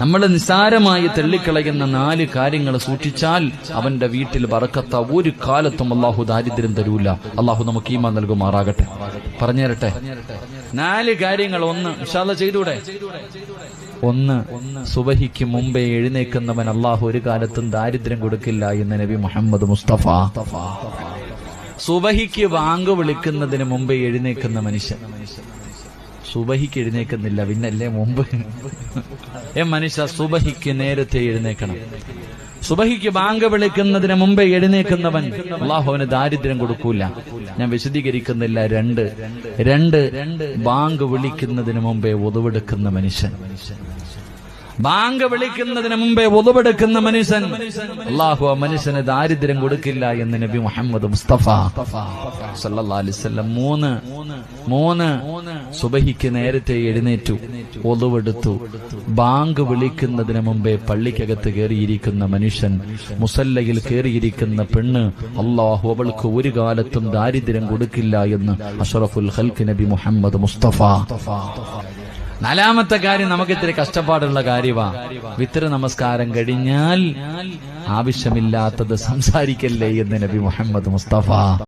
നമ്മൾ നിസ്സാരമായി തള്ളിക്കളയുന്ന 4 കാര്യങ്ങൾ സൂക്ഷിച്ചാൽ അവന്റെ വീട്ടിൽ ബറക്കത്ത ഒരു കാലത്തും അള്ളാഹു ദാരിദ്ര്യം തരൂല. അള്ളാഹു നമുക്ക് ഈമാൻ നൽകുമാറാകട്ടെ. പറഞ്ഞു തരട്ടെ 4 കാര്യങ്ങൾ. 1 ഇൻഷാ അല്ലാഹ് ചെയ്തൂടെ? 1, സുബഹിക്ക് മുമ്പേ എഴുന്നേൽക്കുന്നവൻ അള്ളാഹു ഒരു കാലത്തും ദാരിദ്ര്യം കൊടുക്കില്ല എന്ന് നബി മുഹമ്മദ് മുസ്തഫ. സുബഹിക്ക് ബാങ്ക് വിളിക്കുന്നതിന് മുമ്പേ എഴുന്നേൽക്കുന്ന മനുഷ്യൻ. സുബഹിക്ക് എഴുന്നേക്കുന്നില്ല, പിന്നല്ലേ മുമ്പ്. മനുഷ്യ സുബഹിക്ക് നേരത്തെ എഴുന്നേക്കണം. സുബഹിക്ക് ബാങ്ക് വിളിക്കുന്നതിന് മുമ്പേ എഴുന്നേക്കുന്നവൻ അല്ലാഹു അവന് ദാരിദ്ര്യം കൊടുക്കൂല. ഞാൻ വിശദീകരിക്കുന്നില്ല. 2 ബാങ്ക് വിളിക്കുന്നതിന് മുമ്പേ ഒതുവെടുക്കുന്ന മനുഷ്യൻ. ബാങ്ക് വിളിക്കുന്നതിന് മുമ്പേ ഒതുവെടുക്കുന്ന മനുഷ്യൻ അല്ലാഹു ആ മനുഷ്യന് ദാരിദ്ര്യം കൊടുക്കില്ല എന്ന് നബി മുഹമ്മദ് മുസ്തഫ സല്ലല്ലാഹു അലൈഹി വസല്ലം. 3 സുബഹിക്ക് നേരത്തെ എഴുന്നേറ്റു, ഒതുവെടുത്തു, ബാങ്ക് വിളിക്കുന്നതിന് മുമ്പേ പള്ളിക്കകത്ത് കയറിയിരിക്കുന്ന മനുഷ്യൻ, മുസല്ലയിൽ കയറിയിരിക്കുന്ന പെണ്ണ് അല്ലാഹു അവൾക്ക് ഒരു കാലത്തും ദാരിദ്ര്യം കൊടുക്കില്ല എന്ന് അഷ്റഫുൽ ഖൽഖ് നബി മുഹമ്മദ് മുസ്തഫ. 4ാമത്തെ കാര്യം നമുക്ക് ഇത്തിരി കഷ്ടപ്പാടുള്ള കാര്യമാ. വിത്ർ നമസ്കാരം കഴിഞ്ഞാൽ ആവശ്യമില്ലാത്തത് സംസാരിക്കല്ലേ എന്ന് നബി മുഹമ്മദ് മുസ്തഫ.